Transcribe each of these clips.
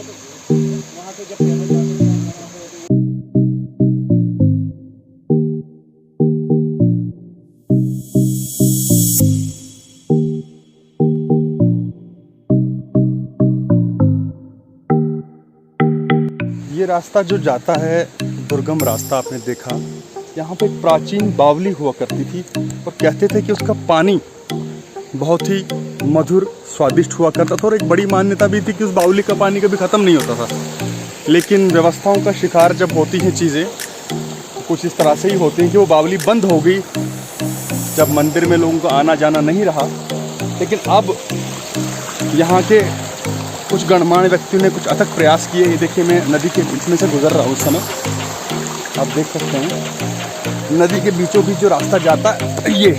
वहाँ से जब कैमल जाते हैं ये रास्ता जो जाता है दुर्गम रास्ता, आपने देखा यहाँ पे एक प्राचीन बावली हुआ करती थी और कहते थे कि उसका पानी बहुत ही मधुर स्वादिष्ट हुआ करता था और एक बड़ी मान्यता भी थी कि उस बावली का पानी कभी ख़त्म नहीं होता था। लेकिन व्यवस्थाओं का शिकार जब होती हैं चीज़ें तो कुछ इस तरह से ही होती हैं कि वो बावली बंद हो गई जब मंदिर में लोगों का आना जाना नहीं रहा। लेकिन अब यहाँ के कुछ गणमान्य व्यक्तियों ने कुछ अथक प्रयास किए। ये देखिए, मैं नदी के बीच में से गुजर रहा हूँ उस समय, आप देख सकते हैं नदी के बीचों बीच जो रास्ता जाता है ये।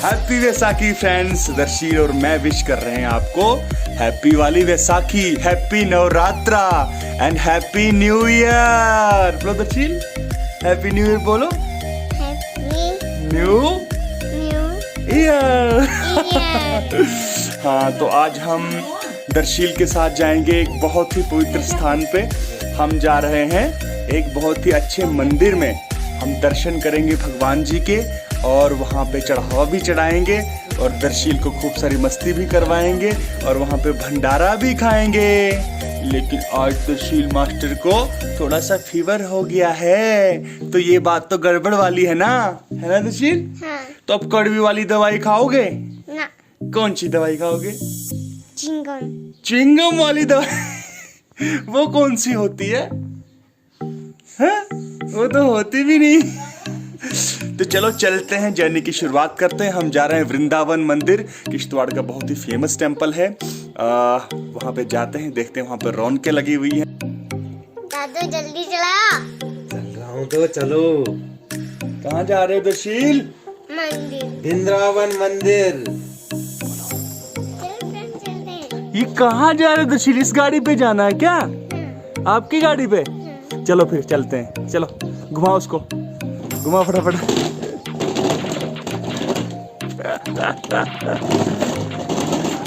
हैप्पी वैसाखी फ्रेंड्स, दर्शील और मैं विश कर रहे हैं आपको हैप्पी वाली Vaisakhi, happy Navratra and happy new year. बोलो दर्शील, हैप्पी न्यू ईयर बोलो। New year. हाँ, तो आज हम दर्शील के साथ जाएंगे एक बहुत ही पवित्र स्थान पे। हम जा रहे हैं एक बहुत ही अच्छे मंदिर में, हम दर्शन करेंगे भगवान जी के और वहाँ पे चढ़ावा भी चढ़ाएंगे और दर्शील को खूब सारी मस्ती भी करवाएंगे और वहाँ पे भंडारा भी खाएंगे। लेकिन आज दर्शील मास्टर को थोड़ा सा फीवर हो गया है, तो ये बात तो गड़बड़ वाली है ना दर्शील? हाँ। तो अब कड़वी वाली दवाई खाओगे ना? कौन सी दवाई खाओगे? चिंगम वाली दवाई। वो कौन सी होती है? वो तो होती भी नहीं। तो चलो चलते हैं, जर्नी की शुरुआत करते हैं। हम जा रहे हैं वृंदावन मंदिर, किश्तवाड़ का बहुत ही फेमस टेम्पल है। वहाँ पे जाते हैं, देखते हैं वहाँ पे रौनकें लगी हुई हैं। दादू जल्दी चला। चल रहा हूँ तो चलो। कहाँ जा रहे हो दर्शील? मंदिर, वृंदावन मंदिर। चलते। ये कहाँ जा रहे हो दर्शील? इस गाड़ी पे जाना है क्या? आपकी गाड़ी पे? चलो फिर चलते हैं, चलो घुमाओ उसको, घुमाओ फटाफट।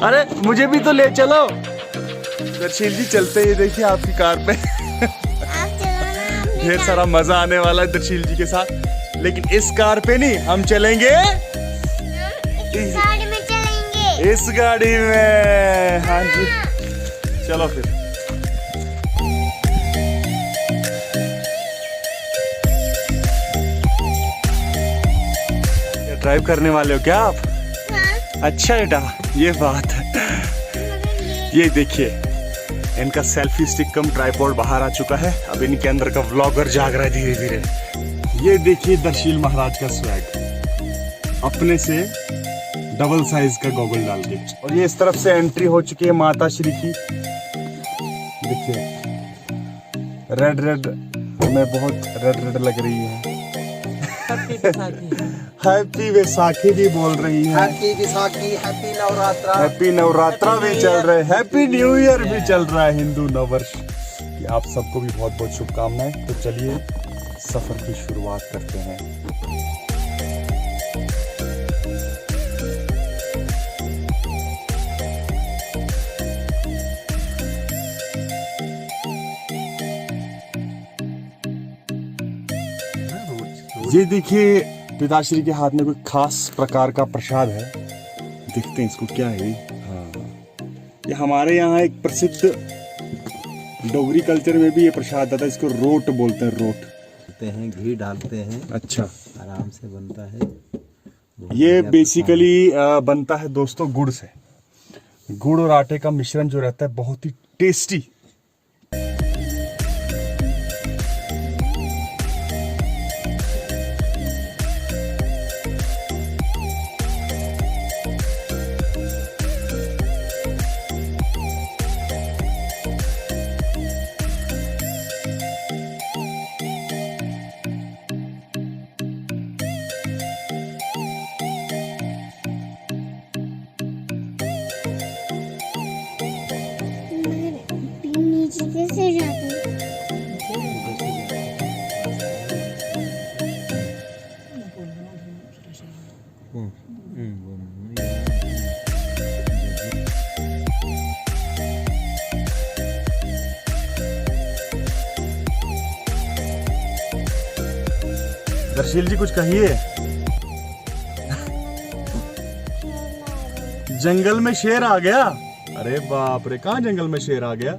अरे मुझे भी तो ले चलो दर्शील जी। चलते हैं, ये देखिए आपकी कार पे। ढेर सारा मजा आने वाला है दर्शील जी के साथ। लेकिन इस कार पे नहीं, हम चलेंगे इस गाड़ी में चलेंगे। इस गाड़ी में। हाँ जी, चलो फिर। ड्राइव करने वाले हो क्या आप? हाँ। अच्छा बेटा, ये बात है। ये देखिए, इनका सेल्फी स्टिक कम ट्राइपॉड बाहर आ चुका है। अब इनके अंदर का व्लॉगर जाग रहा है धीरे धीरे। ये देखिए दर्शील महाराज का स्वैग, अपने से डबल साइज का गॉगल डाल के। और ये इस तरफ से एंट्री हो चुकी है माता श्री की। देखिए रेड रेड में बहुत रेड लग रही है। हैप्पी वैसाखी भी बोल रही है। Happy Vaisakhi, happy Navratra. Happy Navratra भी चल रहा है, हैप्पी न्यू ईयर भी चल रहा है, हिंदू नववर्ष की आप सबको भी बहुत बहुत शुभकामनाएं। तो चलिए सफर की शुरुआत करते हैं। ये देखिए पिताश्री के हाथ में कोई खास प्रकार का प्रसाद है, देखते हैं इसको क्या है। हाँ, ये हमारे यहाँ एक प्रसिद्ध डोगरी कल्चर में भी ये प्रसाद आता है, इसको रोट बोलते हैं। रोट डालते हैं, घी डालते हैं। अच्छा, आराम से बनता है। ये बेसिकली बनता है दोस्तों गुड़ से। गुड़ और आटे का मिश्रण जो रहता है बहुत ही टेस्टी। कैसे जाते? दर्शील जी कुछ कहिए। जंगल में शेर आ गया। अरे बाप रे, कहाँ जंगल में शेर आ गया?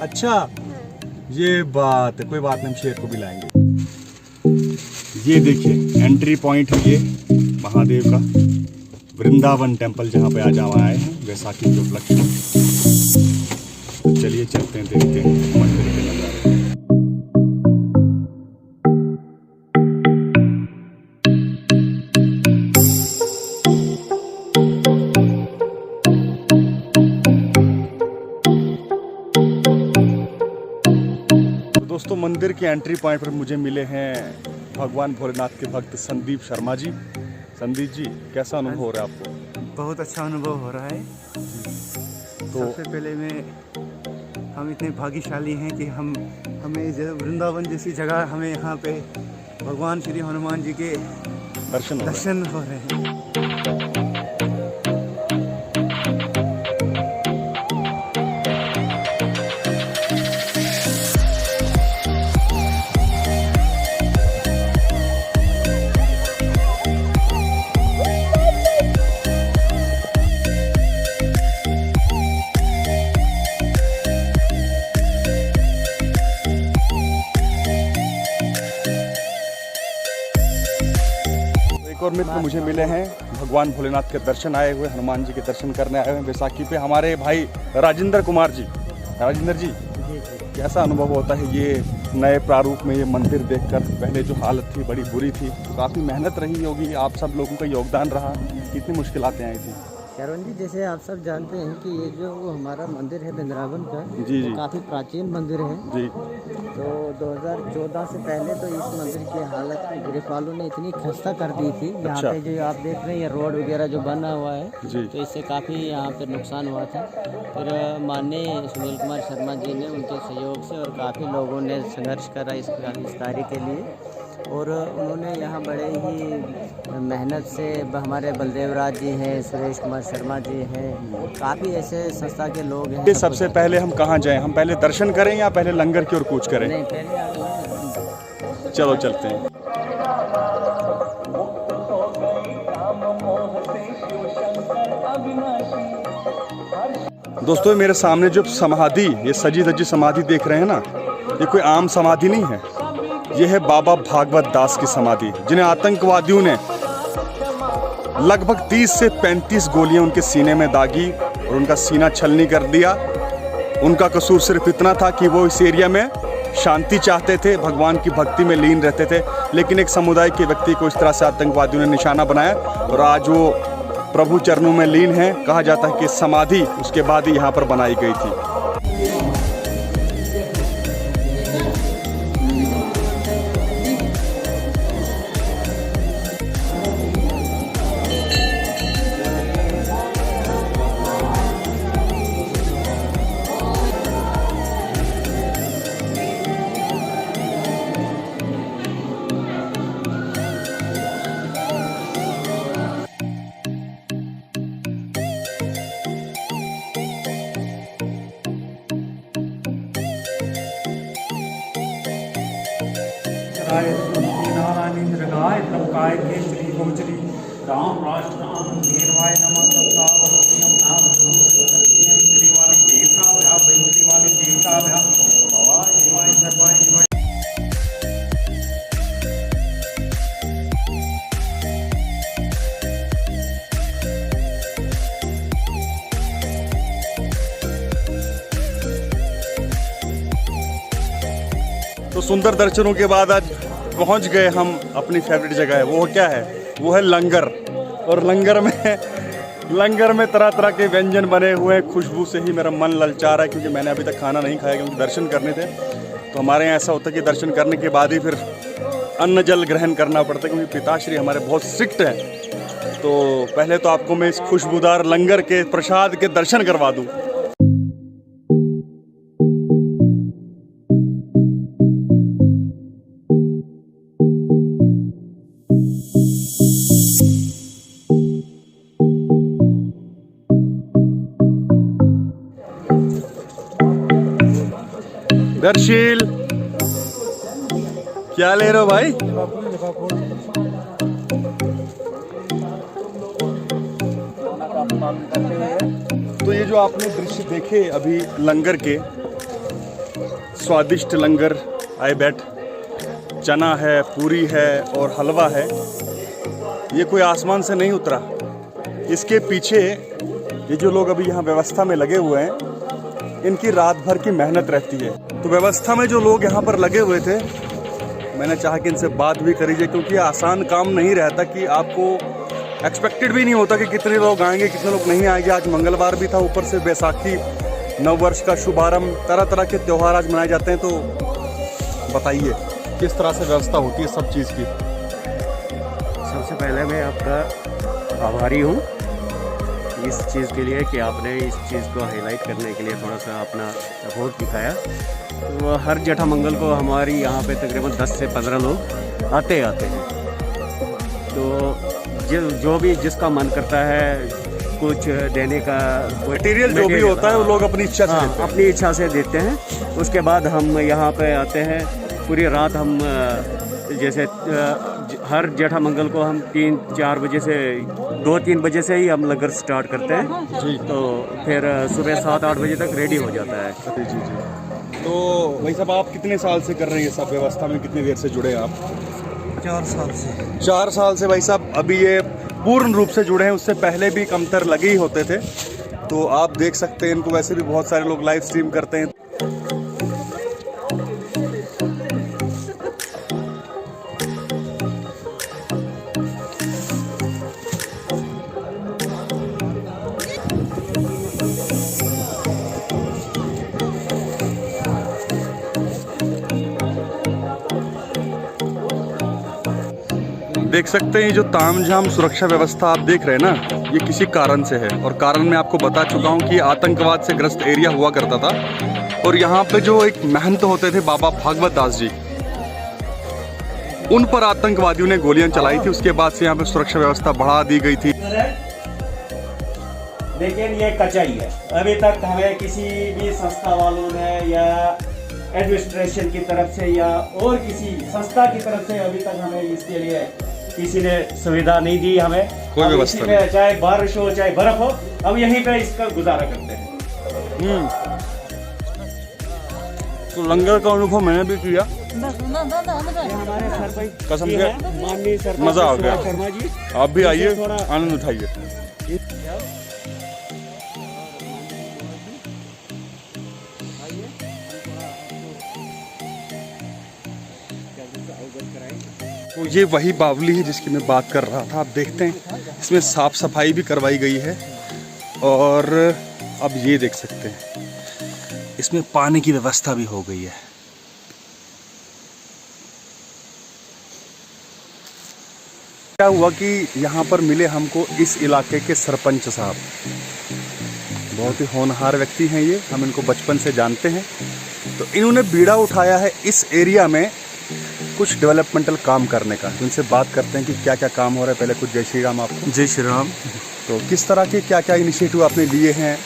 अच्छा ये बात है, कोई बात नहीं, हम शेर को भी लाएंगे। ये देखिए एंट्री पॉइंट है ये महादेव का वृंदावन टेम्पल, जहाँ पे आज हम आए हैं वैसाखी के उपलक्ष्य में। तो चलिए चलते हैं, देखते हैं मंदिर के नज़ारे। दोस्तों मंदिर के एंट्री पॉइंट पर मुझे मिले हैं भगवान भोलेनाथ के भक्त संदीप शर्मा जी। संदीप जी कैसा अनुभव हो रहा है आपको? बहुत अच्छा अनुभव हो रहा है। तो सबसे पहले हम इतने भाग्यशाली हैं कि हमें वृंदावन जैसी जगह, हमें यहाँ पे भगवान श्री हनुमान जी के दर्शन हो रहे हैं। एक और मित्र मुझे मिले हैं भगवान भोलेनाथ के दर्शन आए हुए, हनुमान जी के दर्शन करने आए हुए बैसाखी पे, हमारे भाई राजेंद्र कुमार जी। राजेंद्र जी कैसा अनुभव होता है ये नए प्रारूप में ये मंदिर देखकर? पहले जो हालत थी बड़ी बुरी थी, काफ़ी मेहनत रही होगी, आप सब लोगों का योगदान रहा, कितनी मुश्किलातें आई थी? श्रवण जी, जैसे आप सब जानते हैं कि ये जो हमारा मंदिर है वृंदावन का, जी जी काफ़ी प्राचीन मंदिर है। जी। तो 2014 से पहले तो इस मंदिर की हालत ब्रिटिश वालों ने इतनी खस्ता कर दी थी। यहाँ अच्छा। पे जो आप देख रहे हैं ये रोड वगैरह जो बना हुआ है, जी। तो इससे काफ़ी यहाँ पे नुकसान हुआ था। फिर माननीय सुनील कुमार शर्मा जी ने उनके सहयोग से और काफ़ी लोगों ने संघर्ष करा इस कार्य के लिए, और उन्होंने यहाँ बड़े ही मेहनत से, हमारे बलदेव राज जी हैं, सुरेश कुमार शर्मा जी हैं, काफ़ी ऐसे संस्था के लोग हैं। ये सबसे पहले हम कहाँ जाएं? हम पहले दर्शन करें या पहले लंगर की ओर कूच करें? नहीं, पहले आप चलो चलते हैं। दोस्तों मेरे सामने जो समाधि, ये सजी धजी समाधि देख रहे हैं ना, ये कोई आम समाधि नहीं है। ये है बाबा भागवत दास की समाधि, जिन्हें आतंकवादियों ने लगभग 30 से 35 गोलियां उनके सीने में दागी और उनका सीना छलनी कर दिया। उनका कसूर सिर्फ इतना था कि वो इस एरिया में शांति चाहते थे, भगवान की भक्ति में लीन रहते थे, लेकिन एक समुदाय के व्यक्ति को इस तरह से आतंकवादियों ने निशाना बनाया और आज वो प्रभु चरणों में लीन है। कहा जाता है कि समाधि उसके बाद ही यहाँ पर बनाई गई थी। नारायण गाय काय के श्री गोचरी राम राष्ट्र आनंद धीरवाय नमः तथा भक्तियम नाम श्री वाली देवता भया बैंत्री वाली देवता भया भवाय देवाय सर्वाय देवाय। तो सुंदर दर्शनों के बाद आज पहुंच गए हम अपनी फेवरेट जगह है। वो क्या है? वो है लंगर। और लंगर में तरह तरह के व्यंजन बने हुए हैं। खुशबू से ही मेरा मन ललचा रहा है, क्योंकि मैंने अभी तक खाना नहीं खाया, क्योंकि दर्शन करने थे। तो हमारे यहाँ ऐसा होता है कि दर्शन करने के बाद ही फिर अन्न जल ग्रहण करना पड़ता है, क्योंकि पिताश्री हमारे बहुत स्ट्रिक्ट हैं। तो पहले तो आपको मैं इस खुशबूदार लंगर के प्रसाद के दर्शन करवा दूँ। दर्शील क्या ले रहे हो भाई? तो ये जो आपने दृश्य देखे अभी लंगर के, स्वादिष्ट लंगर, आई बैठ चना है, पूरी है और हलवा है, ये कोई आसमान से नहीं उतरा। इसके पीछे ये जो लोग अभी यहाँ व्यवस्था में लगे हुए हैं, इनकी रात भर की मेहनत रहती है। तो व्यवस्था में जो लोग यहाँ पर लगे हुए थे, मैंने चाहा कि इनसे बात भी करी जाए, क्योंकि आसान काम नहीं रहता कि आपको एक्सपेक्टेड भी नहीं होता कि कितने लोग आएंगे, कितने लोग नहीं आएंगे। आज मंगलवार भी था, ऊपर से बैसाखी, नववर्ष का शुभारंभ, तरह तरह के त्यौहार आज मनाए जाते हैं। तो बताइए किस तरह से व्यवस्था होती है सब चीज़ की? सबसे पहले मैं आपका आभारी हूँ इस चीज़ के लिए कि आपने इस चीज़ को हाईलाइट करने के लिए थोड़ा सा अपना सपोर्ट दिखाया। तो हर जेठा मंगल को हमारी यहाँ पे तकरीबन 10 से 15 लोग आते हैं। तो जो भी जिसका मन करता है कुछ देने का, मटेरियल जो भी होता है वो लोग अपनी इच्छा से देते हैं। अपनी इच्छा से देते हैं। उसके बाद हम यहाँ पे आते हैं, पूरी रात हम जैसे हर जेठा मंगल को हम 3-4 बजे से 2-3 बजे से ही हम लंगर स्टार्ट करते हैं जी। तो फिर सुबह 7-8 बजे तक रेडी हो जाता है। जी जी। तो भाई साहब, आप कितने साल से कर रहे हैं ये सब व्यवस्था में? कितनी देर से जुड़े हैं आप? 4 साल से। 4 साल से भाई साहब अभी ये पूर्ण रूप से जुड़े हैं। उससे पहले भी कमतर लगे ही होते थे। तो आप देख सकते हैं इनको, वैसे भी बहुत सारे लोग लाइव स्ट्रीम करते हैं। देख सकते हैं जो तामझाम सुरक्षा व्यवस्था आप देख रहे हैं ना, ये किसी कारण से है। और कारण मैं आपको बता चुका हूँ कि आतंकवाद से ग्रस्त एरिया हुआ करता था। और यहाँ पे जो एक महंत होते थे बाबा भागवत दास जी, उन पर आतंकवादियों ने गोलियां चलाई थी। उसके बाद से यहाँ पे सुरक्षा व्यवस्था बढ़ा दी गई थी। लेकिन ये कच्चा ही है। अभी तक हमें किसी भी संस्था वालों ने या एडमिनिस्ट्रेशन की तरफ से या और किसी संस्था की तरफ से अभी तक हमें इसके लिए किसी ने सुविधा नहीं दी। हमें कोई व्यवस्था नहीं। चाहे बारिश हो चाहे बर्फ हो, हम यहीं पे इसका गुजारा करते हैं। तो लंगर का अनुभव मैंने भी किया, हमारे सरपंच कसम जी से हैं, माननीय सरपंच मजा आ गया। शर्मा जी, आप भी आइए, थोड़ा आनंद उठाइए। तो ये वही बावली है जिसकी मैं बात कर रहा था। आप देखते हैं इसमें साफ सफाई भी करवाई गई है। और अब ये देख सकते हैं इसमें पानी की व्यवस्था भी हो गई है। क्या हुआ कि यहाँ पर मिले हमको इस इलाके के सरपंच साहब, बहुत ही होनहार व्यक्ति हैं ये, हम इनको बचपन से जानते हैं। तो इन्होंने बीड़ा उठाया है इस एरिया में कुछ डेवलपमेंटल काम करने का। तो इनसे बात करते हैं कि क्या क्या काम हो रहा है। पहले कुछ जय श्री राम आपको। जय श्री राम। तो किस तरह के क्या क्या इनिशिएटिव आपने लिए हैं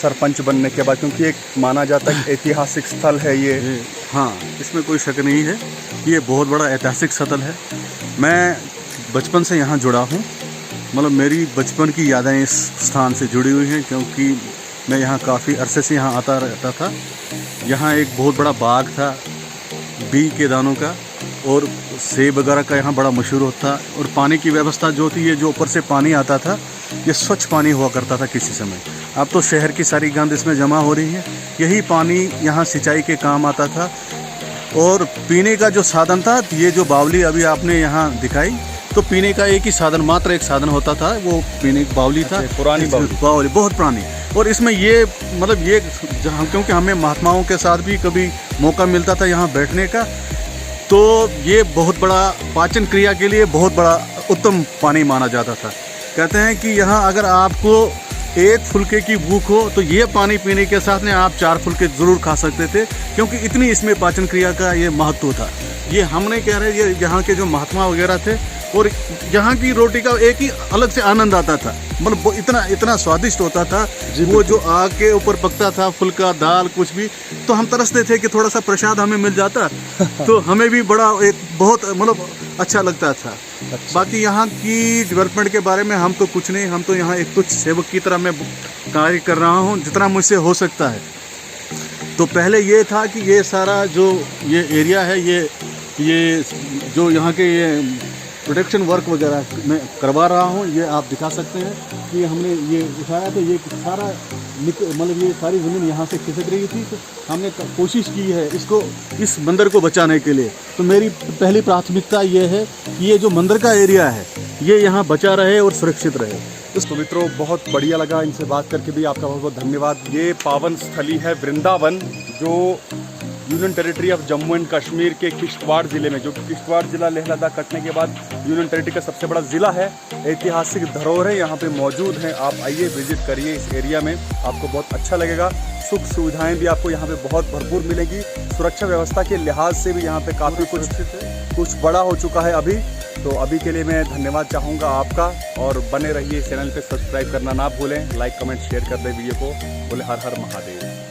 सरपंच बनने के बाद, क्योंकि एक माना जाता है ऐतिहासिक स्थल है ये? हाँ, इसमें कोई शक नहीं है, ये बहुत बड़ा ऐतिहासिक स्थल है। मैं बचपन से यहाँ जुड़ा हूँ, मतलब मेरी बचपन की यादें इस स्थान से जुड़ी हुई हैं, क्योंकि मैं यहाँ काफ़ी अरसे से यहाँ आता रहता था। यहाँ एक बहुत बड़ा बाग था बी के दानों का, और सेब वगैरह का यहाँ बड़ा मशहूर होता। और पानी की व्यवस्था जो थी, ये जो ऊपर से पानी आता था, ये स्वच्छ पानी हुआ करता था किसी समय। अब तो शहर की सारी गंद इसमें जमा हो रही है। यही पानी यहाँ सिंचाई के काम आता था। और पीने का जो साधन था, ये जो बावली अभी आपने यहाँ दिखाई, तो पीने का एक ही साधन, मात्र एक साधन होता था, वो पीने की बावली था। पुरानी बावली बहुत पुरानी। और इसमें ये मतलब ये क्योंकि हमें महात्माओं के साथ भी कभी मौका मिलता था यहाँ बैठने का, तो ये बहुत बड़ा पाचन क्रिया के लिए बहुत बड़ा उत्तम पानी माना जाता था। कहते हैं कि यहाँ अगर आपको एक फुलके की भूख हो तो ये पानी पीने के साथ में आप 4 फुलके ज़रूर खा सकते थे, क्योंकि इतनी इसमें पाचन क्रिया का ये महत्व था। ये हमने कह रहे, ये यहाँ के जो महात्मा वगैरह थे, और यहाँ की रोटी का एक ही अलग से आनंद आता था। मतलब वो इतना स्वादिष्ट होता था। वो जो आग के ऊपर पकता था, फुल्का दाल कुछ भी, तो हम तरसते थे कि थोड़ा सा प्रसाद हमें मिल जाता तो हमें भी बड़ा एक बहुत मतलब अच्छा लगता था। बाकी यहाँ की डेवलपमेंट के बारे में हम तो कुछ नहीं, हम तो यहाँ एक तुच्छ सेवक की तरह मैं कार्य कर रहा हूँ जितना मुझसे हो सकता है। तो पहले ये था कि ये सारा जो ये एरिया है, ये जो यहाँ के ये प्रोटेक्शन वर्क वगैरह मैं करवा रहा हूँ। ये आप दिखा सकते हैं कि हमने ये उठाया तो ये सारा मतलब ये सारी ज़मीन यहाँ से खिसक रही थी, तो हमने कोशिश की है इसको, इस मंदिर को बचाने के लिए। तो मेरी पहली प्राथमिकता ये है कि ये जो मंदिर का एरिया है ये यहाँ बचा रहे और सुरक्षित रहे। तो मित्रों, बहुत बढ़िया लगा इनसे बात करके भी, आपका बहुत बहुत धन्यवाद। ये पावन स्थली है वृंदावन, जो union territory of Jammu and Kashmir के किश्तवाड़ ज़िले में, जो कि किश्तवाड़ ज़िला लेह लद्दाख कटने के बाद यूनियन टेरिटरी का सबसे बड़ा ज़िला है। ऐतिहासिक धरोहर यहाँ पे मौजूद हैं। आप आइए, विजिट करिए इस एरिया में, आपको बहुत अच्छा लगेगा। सुख सुविधाएं भी आपको यहाँ पे बहुत भरपूर मिलेगी। सुरक्षा व्यवस्था के लिहाज से भी यहाँ पे काफ़ी कुछ बड़ा हो चुका है अभी। तो अभी के लिए मैं धन्यवाद चाहूँगा आपका, और बने रहिए। चैनल पे सब्सक्राइब करना ना भूलें, लाइक कमेंट शेयर कर दें वीडियो को। बोले हर हर महादेव।